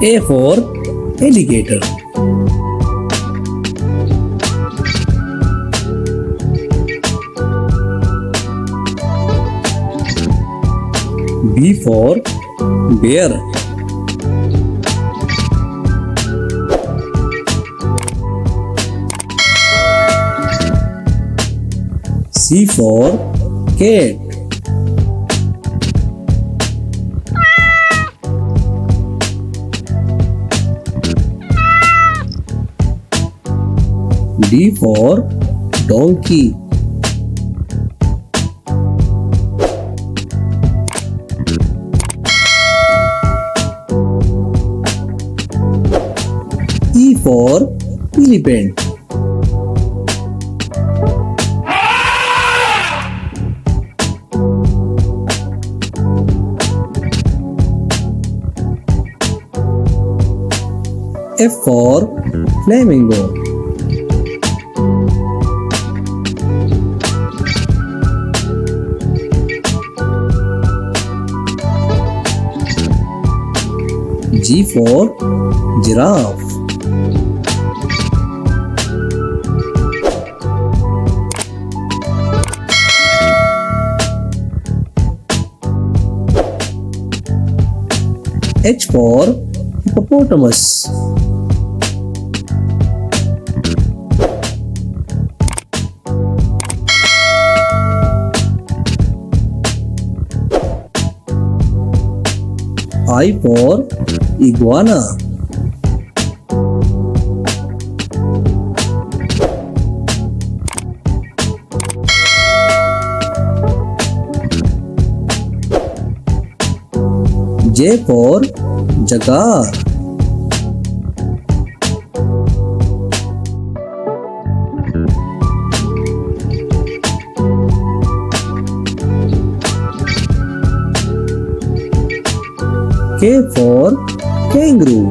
A for alligator. B for bear. C for cat. D for donkey. E for elephant. F for flamingo. G for giraffe. H for hippopotamus. I for iguana. J for jaguar. K for kangaroo.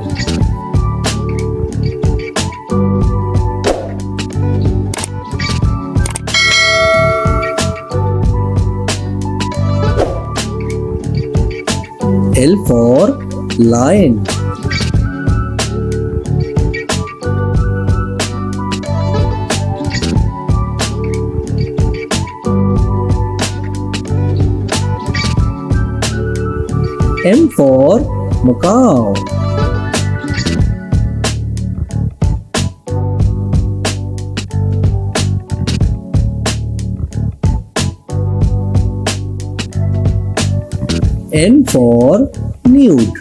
L for lion. M for macaw. N for newt.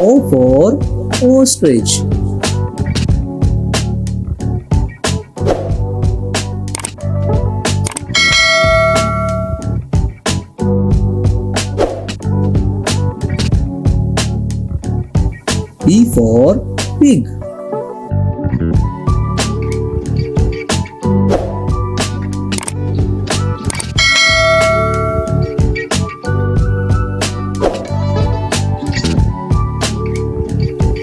O for ostrich. P for pig.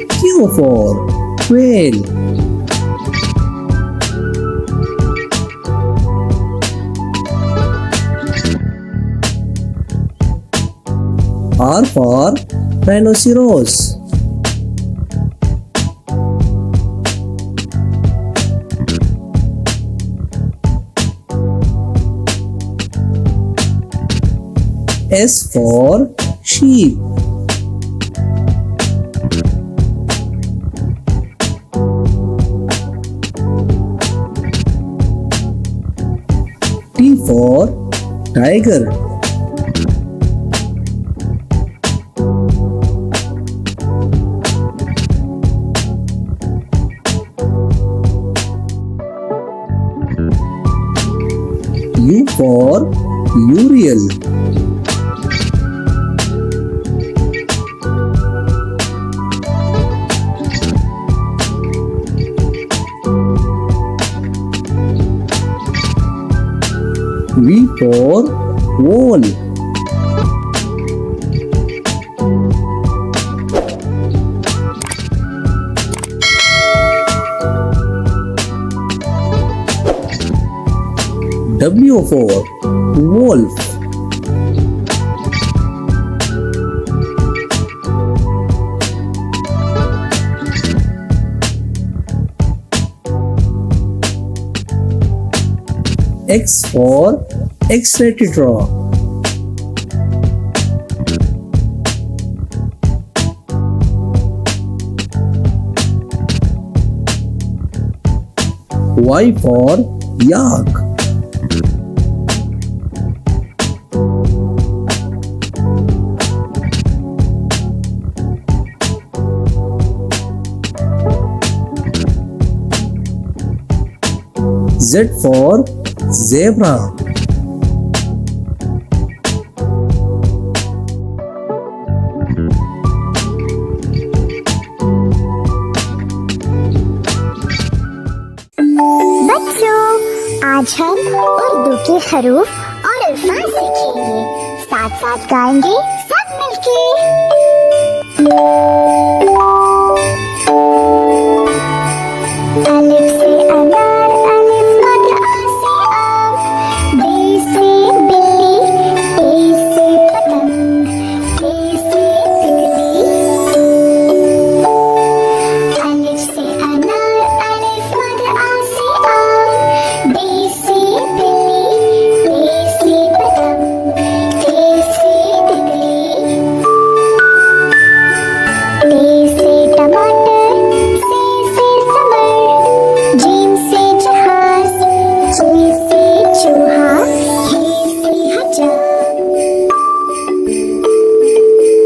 Q for quail. R for rhinoceros. S for sheep. T for tiger. U for Uriel. V for wall. W for wolf. X for X-ray tetra. Y for yak. Z for zebra. बच्चों, आज हम उर्दू के हरूफ और अल्फाज सीखेंगे। साथ साथ गाएंगे सब मिलके। अलिफ से अनार, अलिफ मद आ से आम, बे से बिल्ली, ए से पतंग, ए से तितली। अलिफ से अनार, अलिफ मद आ से आम, बे से बिल्ली, ए से पतंग, ए से तितली। टे से टमाटर, से समर, जीम से जहाज, जे से चूहा, हे से हजाम।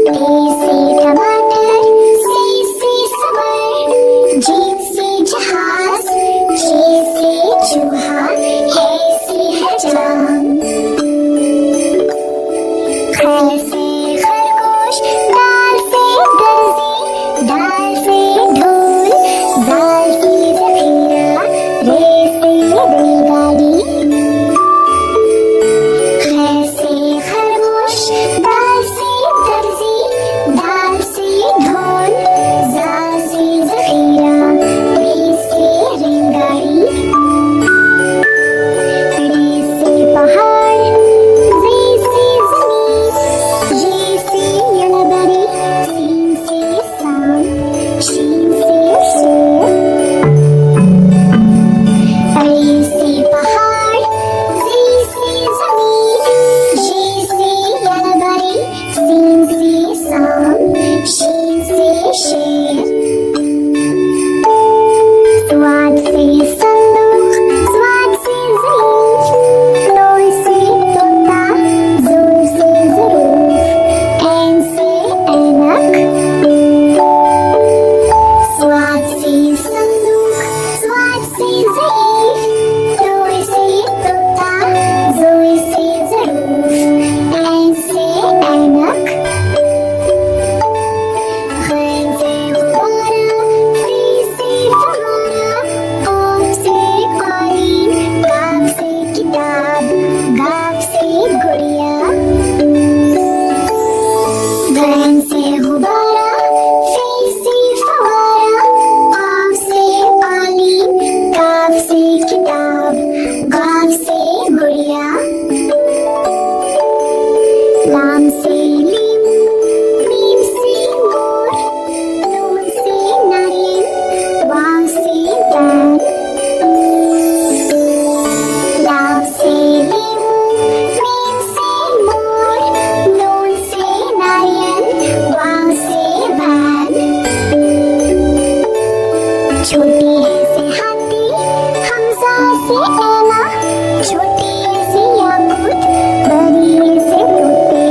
टे से टमाटर, से समर, जीम से जहाज, जे से चूहा, हे से हजाम। खैर से खरगोश, दाल से दर्जी, दाल से ढोल, दाल से ज़ख़ीरा, रे से रेलगाड़ी। खैर से खरगोश, दाल से दर्जी, दाल से ढोल, दाल से ज़ख़ीरा, रे से रेलगाड़ी। रे से पहाड़, ज़े से ज़मीन, ये से यलबरी, सीन से शाम, शीन से शेर। रे से पहाड़, ज़े से ज़मीन, ये से यलबरी, सीन से शाम, शीन से शेर। स्वाद से संदूक, स्वाद से ज़रूफ, नून से तोता, ज़ून से ज़रूफ, ऐन से ऐनक। स्वाद से संदूक, स्वाद से ज़ईफ, नून से तोता, ज़ून से ज़रूफ, ऐन से ऐनक। खैन से गुब्बारा, फी से फव्वारा, काफ से कालीन, काफ से किताब, गाफ से गुड़िया। गैन से गुब्बारा, फी से फव्वारा, काफ से कालीन, काफ से किताब, गाफ से गुड़िया। लाम से लीमू, मीम से मोर, नून से नारियल, वाव से वैन। लाम से लीमू, मीम से मोर, नून से नारियल, वाव से वैन। छोटी है से हाथी, हमजा से ऐना, छोटी है से याकूत, बड़ी है से तोते।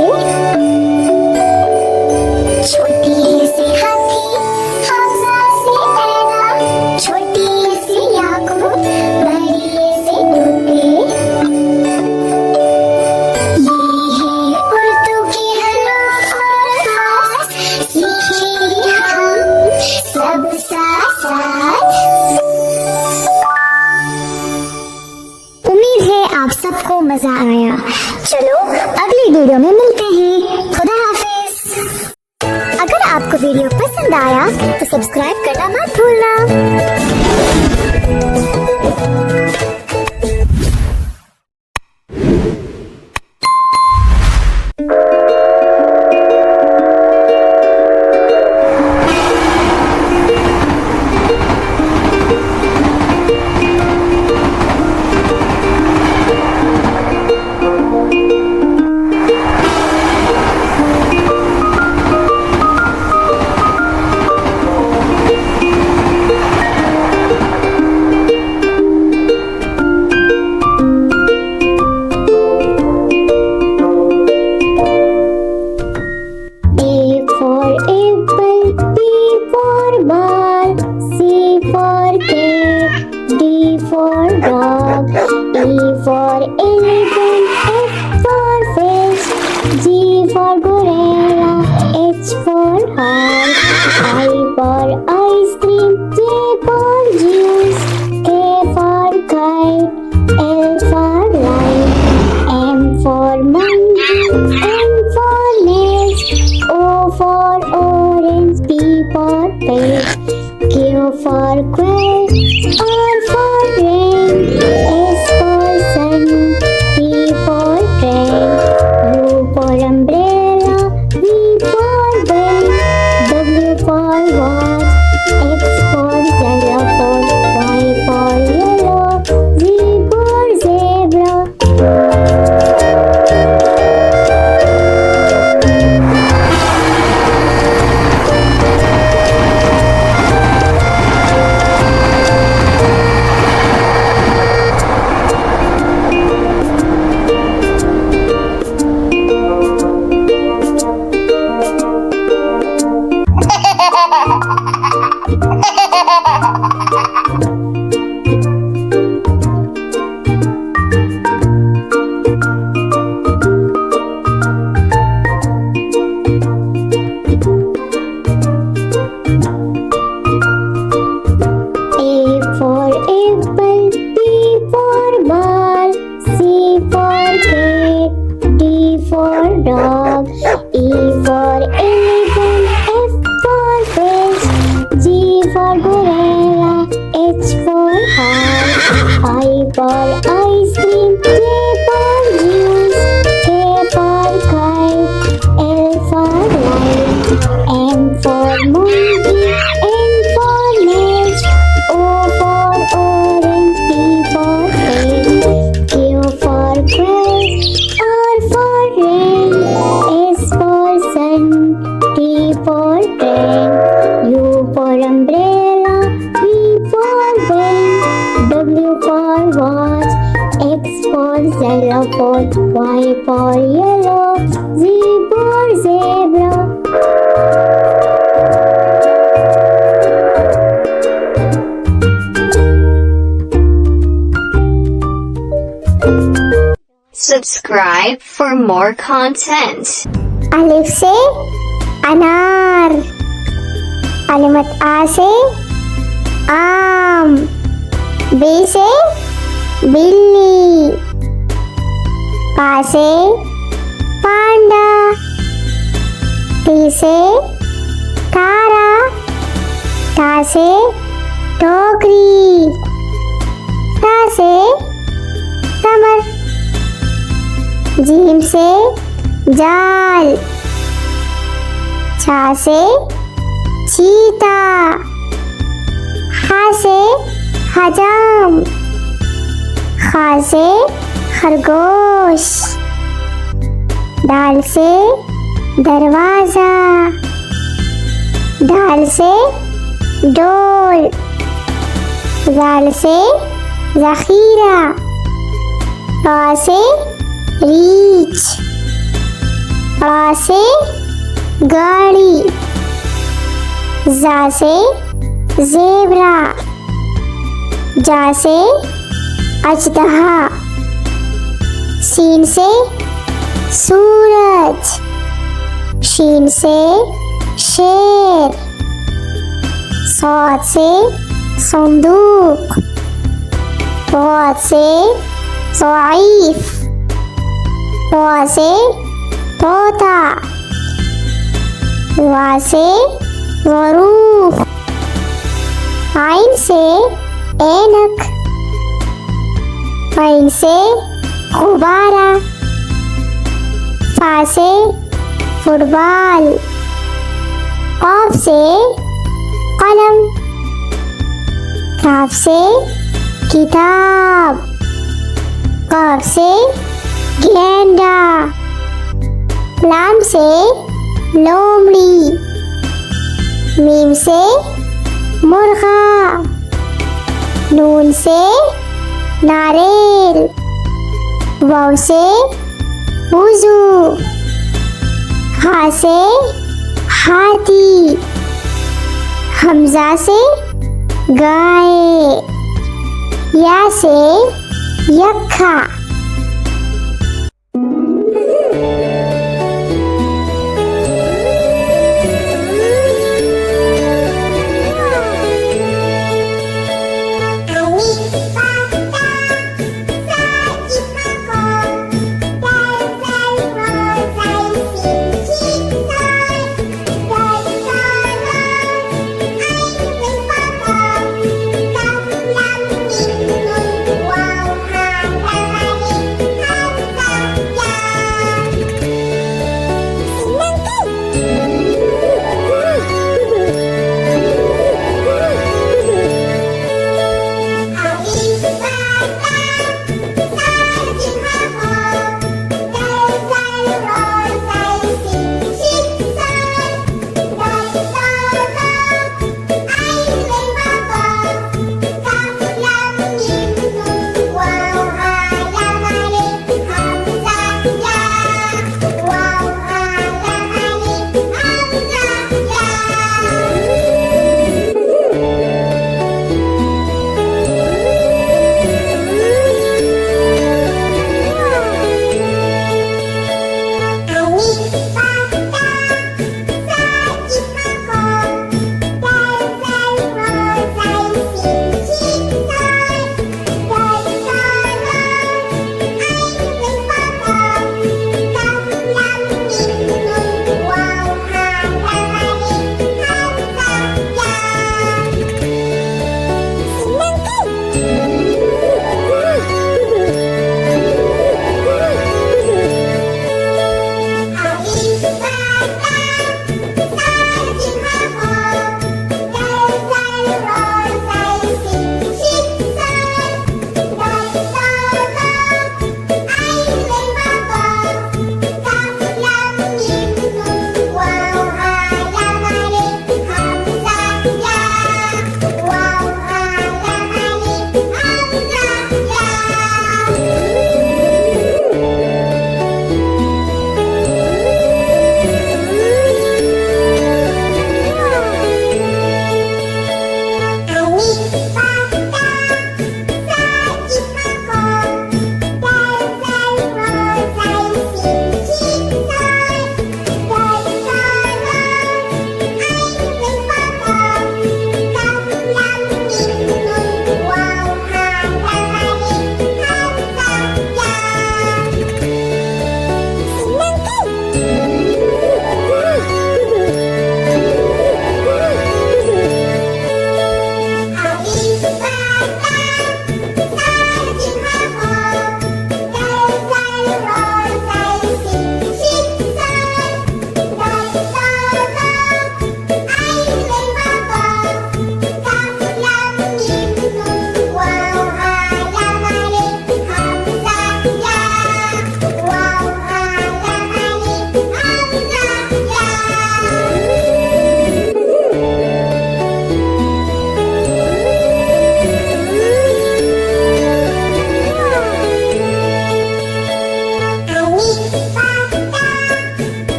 छोटी है से हाथी, हमजा से ऐना, छोटी है से याकूत, बड़ी है से तोते। ये है उर्दू के हरूफ और अल्फाज, सीखेंगे हम सब साथ साथ। उम्मीद है आप सबको मजा आया। चलो अगली वीडियो में मिलते हैं। खुदा हाफिज। अगर आपको वीडियो पसंद आया तो सब्सक्राइब करना मत भूलना। for elephant, F for fish, G for gorilla, H for horse, I for ice cream, J for juice, K for kite, L for light, M for monkey, N for nest, O for orange, P for pet, Q for quail, R for rain, S for sun, T for train, U for umbrella, V for van, W for watch, X for xylophone, Y for yellow, Z for zebra. A for apple, B for ball, C for cat, D for dog, E for elephant, F for fish, G for gorilla, H for horse, I for ice cream, J for juice, K for kite, L for light, M for monkey, N for nest, O for orange, P for pet, Q for quail, R for rain, S for sun, T for train, U for umbrella, V for van, W for watch, X for xylophone, Y for yellow, Z for zebra. Subscribe for more content. अलिफ से अनार, अलिमत आ से आम, बे से बिल्ली, पा से पांडा, T से तारा, ता से टोकरी, ता से कमर, जीम से जाल, छा से चीता, हा से हजाम, खा से खरगोश, दाल से दरवाजा, ढाल से डोल, जाल से जखीरा, रा से रीछ, आ से गाड़ी, जा से जेबरा, जा से अजदहा, सीन से सूरज, शीन से शेर, सौद से संदूक, बहुत से ज़ईफ, वा से तोता, वा से ज़रूफ, आइन से ऐनक, ऐन से गुब्बारा, फा से फुटबॉल, कॉफ से कलम, काफ से किताब, काफ से गेंडा, लाम से लोमड़ी, मीम से मुर्गा, नून से नारियल, वाव से वुजू, हा से हाथी, हमजा से गाय, या से यक्खा।